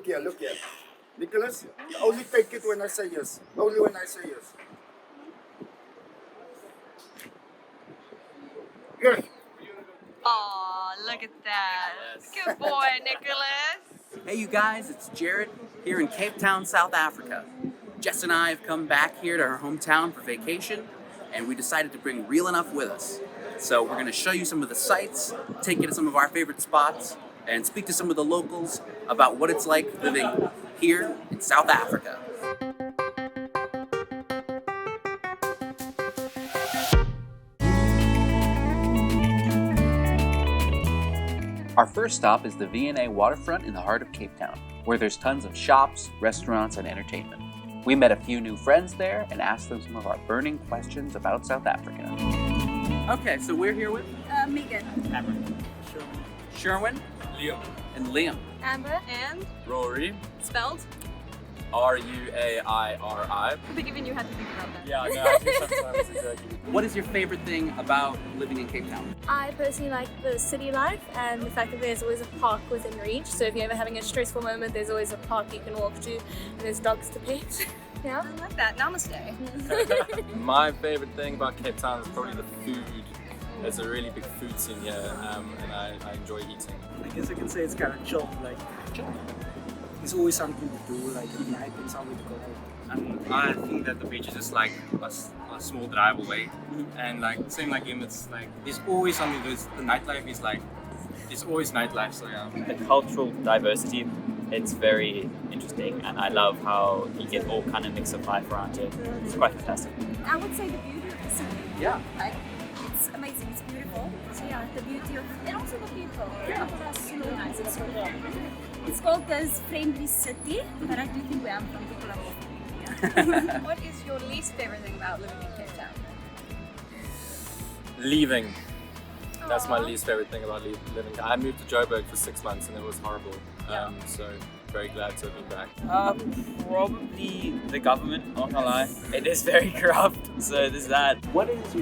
look here, look here. Nicholas, you only take it when I say yes. Only when I say yes. Yes. Aw, look at that. Good boy, Nicholas. Hey you guys, it's Jared here in Cape Town, South Africa. Jess and I have come back here to our hometown for vacation, and we decided to bring Real Enough with us. So we're going to show you some of the sights, take you to some of our favorite spots, and speak to some of the locals about what it's like living here in South Africa. Our first stop is the V&A Waterfront in the heart of Cape Town, where there's tons of shops, restaurants, and entertainment. We met a few new friends there and asked them some of our burning questions about South Africa. Okay, so we're here with Megan. Cameron, Sherwin, Liam. and Liam. Amber. And Rory. spelled. Ruairi. I think even you had to think about that. Yeah, no, I think sometimes exactly. What is your favorite thing about living in Cape Town? I personally like the city life and the fact that there's always a park within reach. So if you're ever having a stressful moment, there's always a park you can walk to and there's dogs to pet. Yeah. I like that. Namaste. My favorite thing about Cape Town is probably the food. There's a really big food scene here, and I enjoy eating. I guess I can say it's kind of chill, like there's always something to do, like at night and somewhere to go. And I think that the beach is just like a small drive away, and like same like him, it's like there's always something. The nightlife is like it's always nightlife. So yeah. The cultural diversity, it's very interesting, and I love how you get all kind of mix of life around here. It's quite fantastic. I would say the beauty of the city. Yeah. Like, it's amazing, it's beautiful. So yeah, the beauty of, and also the people. Yeah. The people are so nice, it's so cool. It's called this friendly city, but I do think we are from people are more friendly. Yeah. What is your least favorite thing about living in Cape Town? Leaving. That's my least favorite thing about living. I moved to Joburg for 6 months and it was horrible. So very glad to have been back. Probably the government, not gonna lie. It is very corrupt, so there's that. What is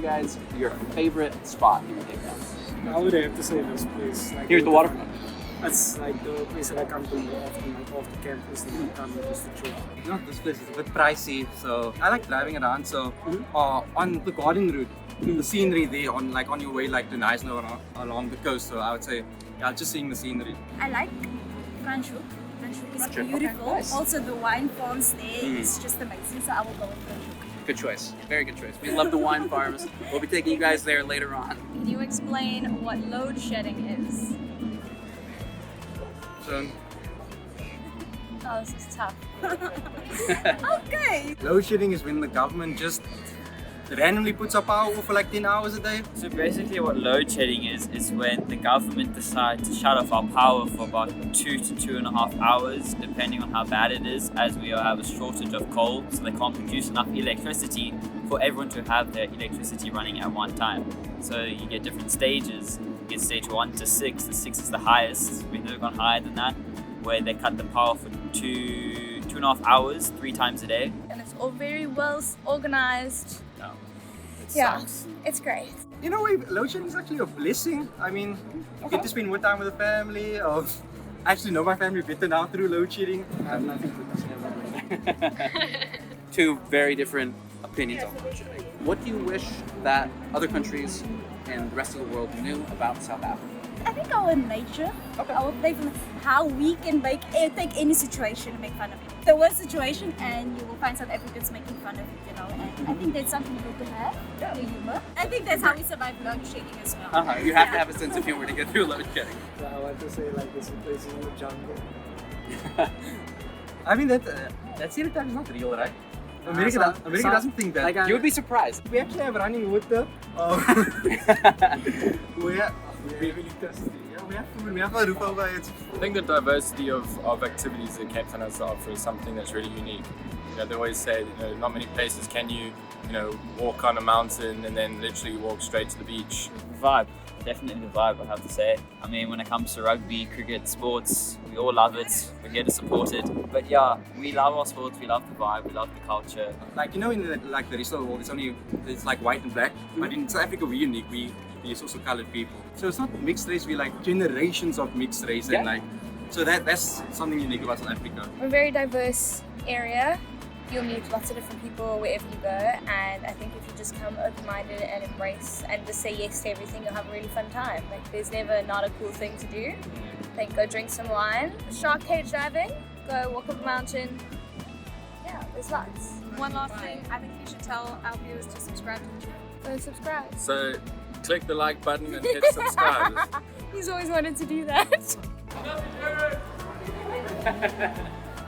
your favorite spot here in Cape Town? I would have to say this place. Like, Here's the waterfront. That's like the place that I come to more often, like off the campus and I come just to chill. You know, this place is a bit pricey, so I like driving around. So on the garden route, the scenery there on your way like to Knysna along the coast. So I would say, yeah, just seeing the scenery. I like Franschhoek. Franschhoek is Franschhoek, beautiful. okay, nice. Also the wine farms there is just amazing, so I will go with Franschhoek. Good choice. Very good choice. We love the wine farms. We'll be taking you guys there later on. Can you explain what load shedding is? So Oh, this is tough. Okay. load shedding is when the government just randomly puts up power for like 10 hours a day. So basically what load shedding is when the government decides to shut off our power for about 2 to 2.5 hours, depending on how bad it is, as we have a shortage of coal, so they can't produce enough electricity for everyone to have their electricity running at one time. So you get different stages. You get stage 1 to 6. The 6 is the highest. We've never gone higher than that, where they cut the power for 2.5 hours, 3 times a day. And it's all very well organized. It Yeah, sucks. it's great. In a way, load shedding is actually a blessing. I mean, you get to spend more time with the family. Or I actually know my family better now through load shedding. I have nothing to say about that. Two very different opinions on load shedding. What do you wish that other countries and the rest of the world knew about South Africa? I think our nature, our playfulness, how we can take any situation and make fun of it. The worst situation and you will find South Africans making fun of it, you know, and I think that's something good to have, the humor. I think that's how we survive load shedding as well. You have to have a sense of humor to get through load shedding. So I want to say like this place is in the jungle. I mean, that stereotype is not real, right? America doesn't think that. Like You would be surprised. We actually have running water. We have electricity. Yeah, we have food. We have a roof over it. I think the diversity of activities that Cape Town has to offer is something that's really unique. You know, they always say, not many places can you, walk on a mountain and then literally walk straight to the beach. Vibe. Definitely the vibe, I have to say. I mean, when it comes to rugby, cricket, sports, we all love it. We're here to support it. But yeah, we love our sports, we love the vibe, we love the culture. Like, in the rest of the world, it's like white and black. But in South Africa, we're unique. There's also colored people. So it's not mixed race, we're like generations of mixed race and like So that's something unique about South Africa. We're a very diverse area. You'll meet lots of different people wherever you go, and I think if you just come open-minded and embrace and just say yes to everything, you'll have a really fun time. Like, there's never not a cool thing to do. Like, go drink some wine, shark cage diving, go walk up a mountain. Yeah, there's lots. One last thing, I think you should tell our viewers to subscribe to the channel. Go subscribe. So click the like button and hit subscribe. He's always wanted to do that.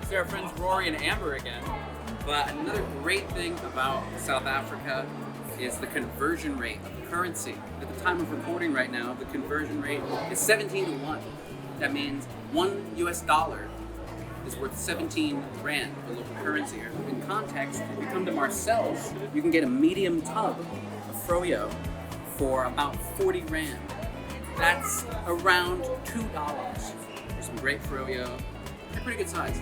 See our friends Rory and Amber again. But another great thing about South Africa is the conversion rate of the currency. At the time of recording right now, the conversion rate is 17-1. That means $1 is worth 17 rand for local currency. In context, if you come to Marcel's, you can get a medium tub of froyo for about 40 rand. That's around $2 for some great froyo. They're pretty good size.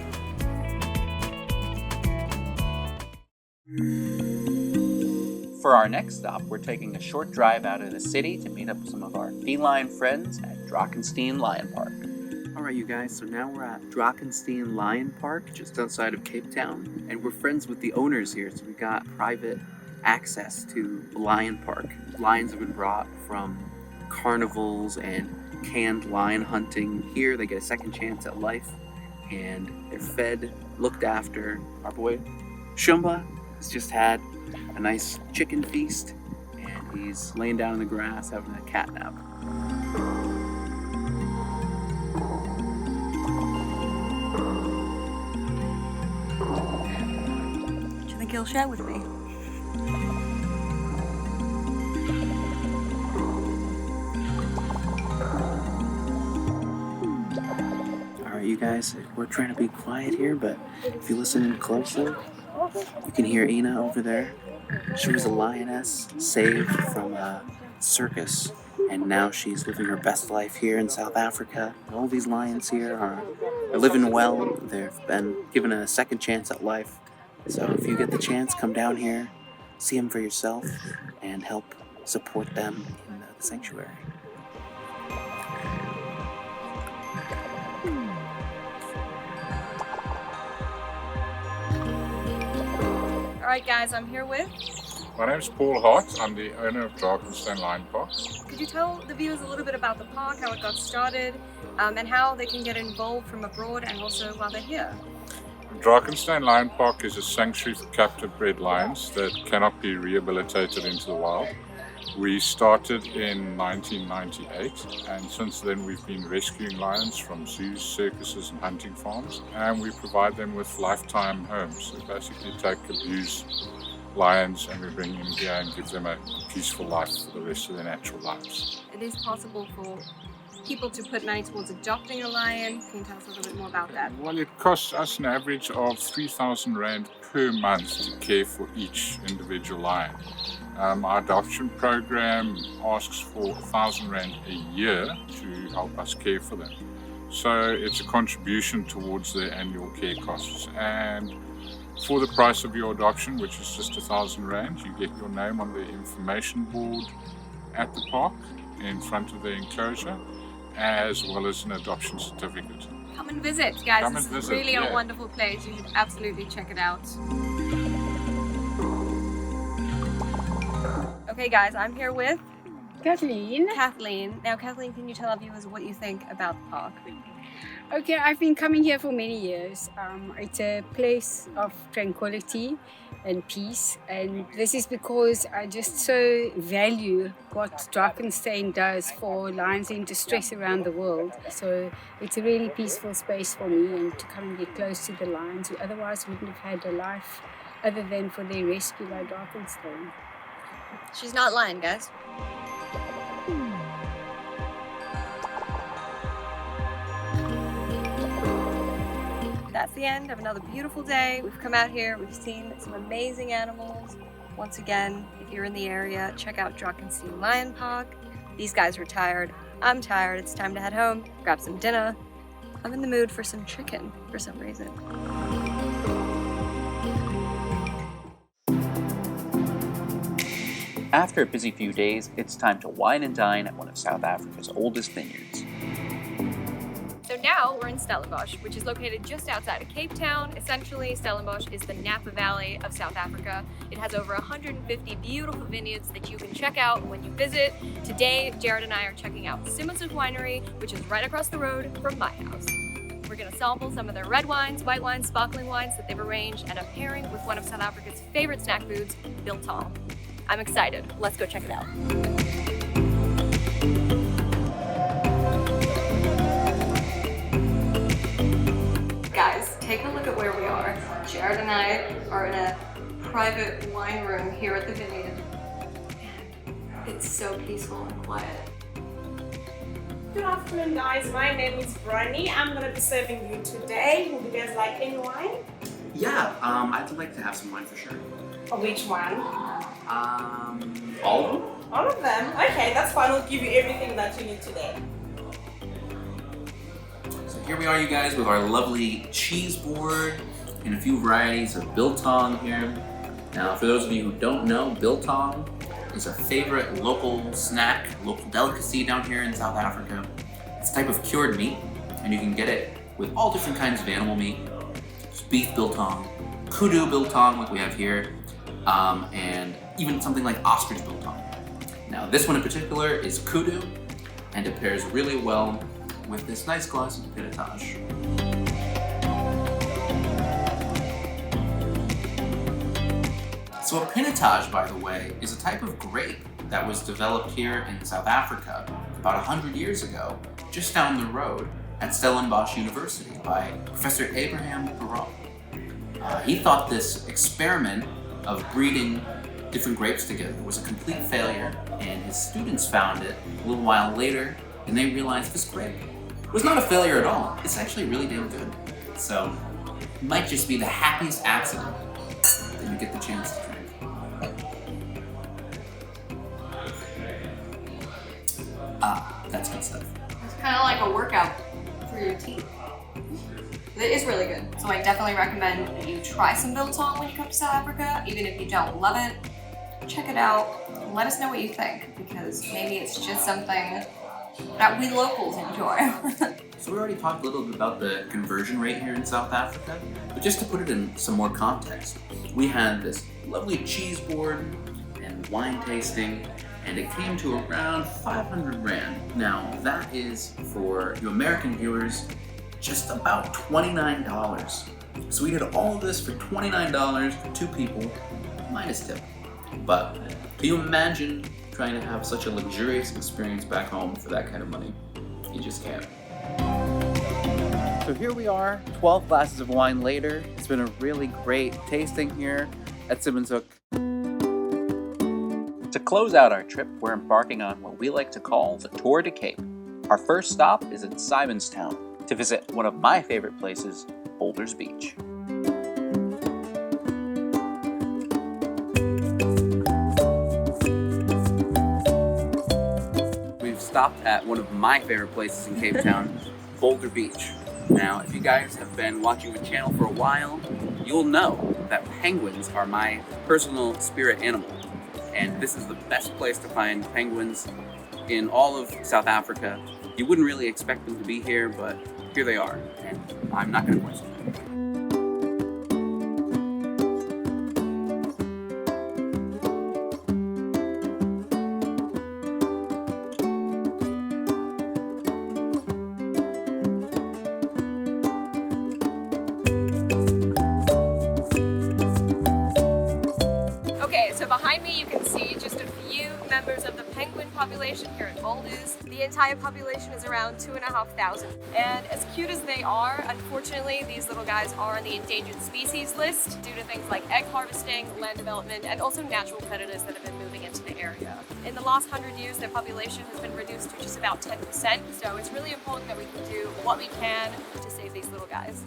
For our next stop, we're taking a short drive out of the city to meet up with some of our feline friends at Drakenstein Lion Park. Alright you guys, so now we're at Dragonstone Lion Park, just outside of Cape Town, and we're friends with the owners here, so we got private access to the Lion Park. Lions have been brought from carnivals and canned lion hunting. Here they get a second chance at life, and they're fed, looked after. Our boy Shumba has just had a nice chicken feast, and he's laying down in the grass having a cat nap. He'll share with me. Alright you guys, we're trying to be quiet here, but if you listen in closely, you can hear Ina over there. She was a lioness saved from a circus, and now she's living her best life here in South Africa. All these lions here are living well. They've been given a second chance at life. So if you get the chance, come down here, see them for yourself, and help support them in the sanctuary. All right, guys, I'm here with. My name is Paul Hart. I'm the owner of Dragonstone Lion Park. Could you tell the viewers a little bit about the park, how it got started, and how they can get involved from abroad and also while they're here? Drakenstein Lion Park is a sanctuary for captive bred lions that cannot be rehabilitated into the wild. We started in 1998, and since then we've been rescuing lions from zoos, circuses and hunting farms, and we provide them with lifetime homes. We basically take abused lions and we bring them here and give them a peaceful life for the rest of their natural lives. It is possible for people to put money towards adopting a lion. Can you tell us a little bit more about that? Well, it costs us an average of 3,000 Rand per month to care for each individual lion. Our adoption program asks for 1,000 Rand a year to help us care for them. So it's a contribution towards their annual care costs. And for the price of your adoption, which is just 1,000 Rand, you get your name on the information board at the park in front of the enclosure, as well as an adoption certificate. Come and visit, guys. Come this and is visit, really yeah. a wonderful place. You should absolutely check it out. Okay, guys, I'm here with Kathleen. Now, Kathleen, can you tell our viewers what you think about the park? Okay, I've been coming here for many years. It's a place of tranquility and peace, and this is because I just so value what Drakenstein does for lions in distress around the world. So it's a really peaceful space for me, and to come and get close to the lions who otherwise wouldn't have had a life other than for their rescue by Drakenstein. She's not lying, guys. That's the end of another beautiful day. We've come out here, we've seen some amazing animals. Once again, if you're in the area, check out Drakenstein Lion Park. These guys are tired. I'm tired. It's time to head home, grab some dinner. I'm in the mood for some chicken for some reason. After a busy few days, it's time to wine and dine at one of South Africa's oldest vineyards. So now now we're in Stellenbosch, which is located just outside of Cape Town. Essentially, Stellenbosch is the Napa Valley of South Africa. It has over 150 beautiful vineyards that you can check out when you visit. Today, Jared and I are checking out Simonsig Winery, which is right across the road from my house. We're gonna sample some of their red wines, white wines, sparkling wines that they've arranged, and a pairing with one of South Africa's favorite snack foods, biltong. I'm excited. Let's go check it out. Guys, take a look at where we are. Jared and I are in a private wine room here at the vineyard. It's so peaceful and quiet. Good afternoon, guys. My name is Bronnie. I'm going to be serving you today. Would you guys like any wine? Yeah, I'd like to have some wine for sure. Or which one? All of them? All of them? Okay, that's fine. We'll give you everything that you need today. So here we are, you guys, with our lovely cheese board and a few varieties of biltong here. Now, for those of you who don't know, biltong is a favorite local snack, local delicacy down here in South Africa. It's a type of cured meat, and you can get it with all different kinds of animal meat. There's beef biltong, kudu biltong like we have here, and even something like ostrich biltong. Now this one in particular is kudu, and it pairs really well with this nice glass of pinotage. So a pinotage, by the way, is a type of grape that was developed here in South Africa about 100 years ago, just down the road at Stellenbosch University by Professor Abraham Perot. He thought this experiment of breeding different grapes together was a complete failure, and his students found it a little while later, and they realized this grape was not a failure at all. It's actually really damn good. So it might just be the happiest accident that you get the chance to drink. That's good stuff. It's kind of like a workout for your teeth. It is really good. So I definitely recommend that you try some biltong when you come to South Africa, even if you don't love it. Check it out. Let us know what you think, because maybe it's just something that we locals enjoy. So we already talked a little bit about the conversion rate here in South Africa, but just to put it in some more context, we had this lovely cheese board and wine tasting, and it came to around 500 Rand. Now that is, for you American viewers, just about $29. So we did all of this for $29 for 2 people, minus tip. But can you imagine trying to have such a luxurious experience back home for that kind of money? You just can't. So here we are, 12 glasses of wine later. It's been a really great tasting here at Simonsig. To close out our trip, we're embarking on what we like to call the Tour de Cape. Our first stop is in Simonstown to visit one of my favorite places, Boulders Beach. We've stopped at one of my favorite places in Cape Town, Boulder Beach. Now, if you guys have been watching the channel for a while, you'll know that penguins are my personal spirit animal. And this is the best place to find penguins in all of South Africa. You wouldn't really expect them to be here, but here they are, and I'm not going to question them. So behind me you can see just a few members of the penguin population here at Boulders. The entire population is around 2,500. And as cute as they are, unfortunately these little guys are on the endangered species list due to things like egg harvesting, land development, and also natural predators that have been moving into the area. In the last 100 years their population has been reduced to just about 10%, so it's really important that we can do what we can to save these little guys.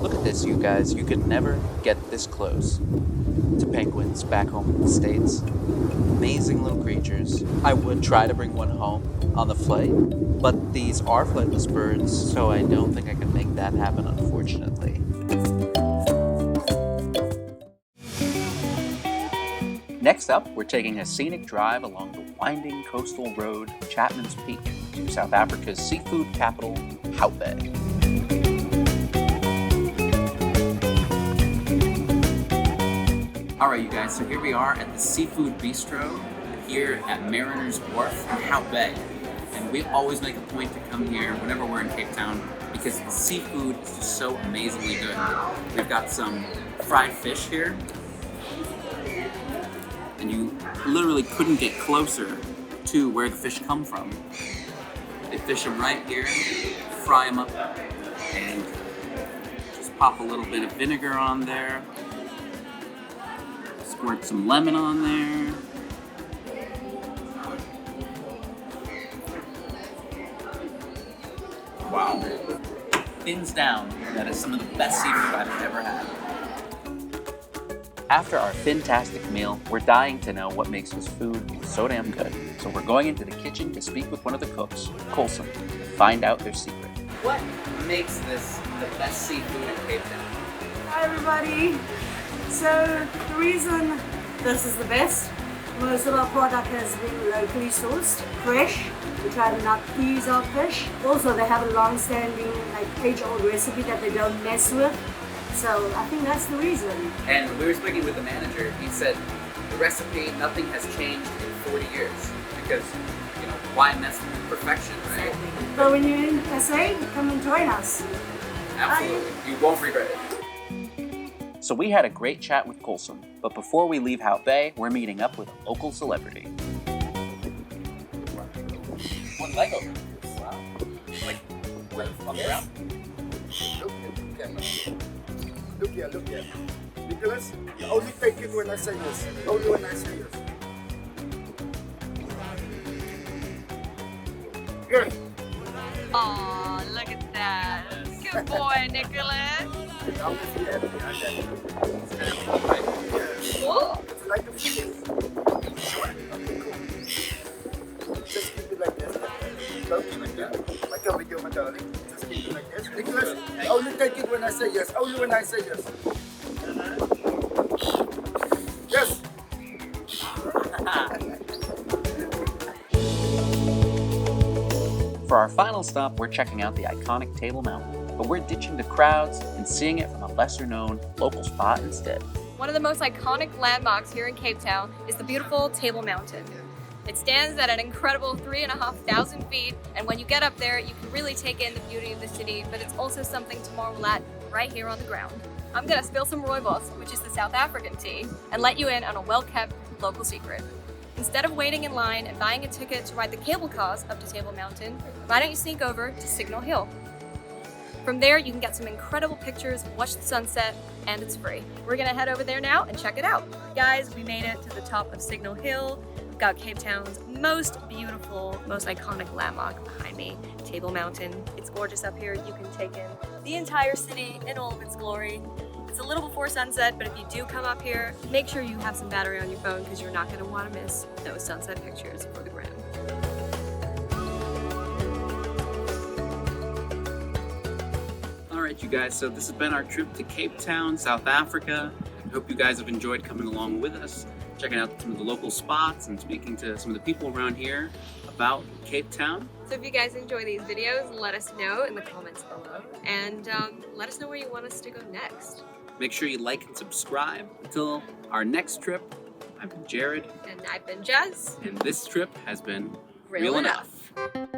Look at this, you guys. You could never get this close to penguins back home in the States. Amazing little creatures. I would try to bring one home on the flight, but these are flightless birds, so I don't think I can make that happen, unfortunately. Next up, we're taking a scenic drive along the winding coastal road Chapman's Peak to South Africa's seafood capital, Hout Bay. Alright you guys, so here we are at the Seafood Bistro here at Mariner's Wharf in Hout Bay. And we always make a point to come here whenever we're in Cape Town because the seafood is just so amazingly good. We've got some fried fish here, and you literally couldn't get closer to where the fish come from. They fish them right here, fry them up, and just pop a little bit of vinegar on there. Squirt some lemon on there. Wow. Fins down, that is some of the best seafood I've ever had. After our fantastic meal, we're dying to know what makes this food so damn good. So we're going into the kitchen to speak with one of the cooks, Colson, to find out their secret. What makes this the best seafood in Cape Town? Hi everybody. So the reason this is the best, most of our product has been locally sourced, fresh. We try to not freeze our fish. Also they have a long-standing, like age-old recipe that they don't mess with. So I think that's the reason. And we were speaking with the manager, he said the recipe, nothing has changed in 40 years because, you know, why mess with perfection, right? Exactly. So when you're in SA, come and join us. Absolutely, you won't regret it. So we had a great chat with Colson, but before we leave Hout Bay, we're meeting up with a local celebrity. One leg over. Wow. Like, on the ground? Look here, look here. Nicholas, you only take it when I say yes. Only when I say yes. Good. Aw, look at that. Good boy, Nicholas. Whoa. It's like a fish. Okay, cool. Just keep it like this. Don't keep it there. Like a video, my darling. Just keep it like this. Nicholas, you only take it when I say yes. Only when I say yes. Yes. For our final stop, we're checking out the iconic Table Mountain, but we're ditching the crowds and seeing it from a lesser-known local spot instead. One of the most iconic landmarks here in Cape Town is the beautiful Table Mountain. It stands at an incredible 3,500 feet, and when you get up there, you can really take in the beauty of the city, but it's also something to marvel at right here on the ground. I'm gonna spill some rooibos, which is the South African tea, and let you in on a well-kept local secret. Instead of waiting in line and buying a ticket to ride the cable cars up to Table Mountain, why don't you sneak over to Signal Hill? From there, you can get some incredible pictures, watch the sunset, and it's free. We're gonna head over there now and check it out. Guys, we made it to the top of Signal Hill. We've got Cape Town's most beautiful, most iconic landmark behind me, Table Mountain. It's gorgeous up here. You can take in the entire city in all of its glory. It's a little before sunset, but if you do come up here, make sure you have some battery on your phone because you're not gonna wanna miss those sunset pictures for the gram. Alright you guys, so this has been our trip to Cape Town, South Africa. I hope you guys have enjoyed coming along with us, checking out some of the local spots and speaking to some of the people around here about Cape Town. So if you guys enjoy these videos, let us know in the comments below, and let us know where you want us to go next. Make sure you like and subscribe. Until our next trip, I've been Jared. And I've been Jess. And this trip has been Real enough. enough.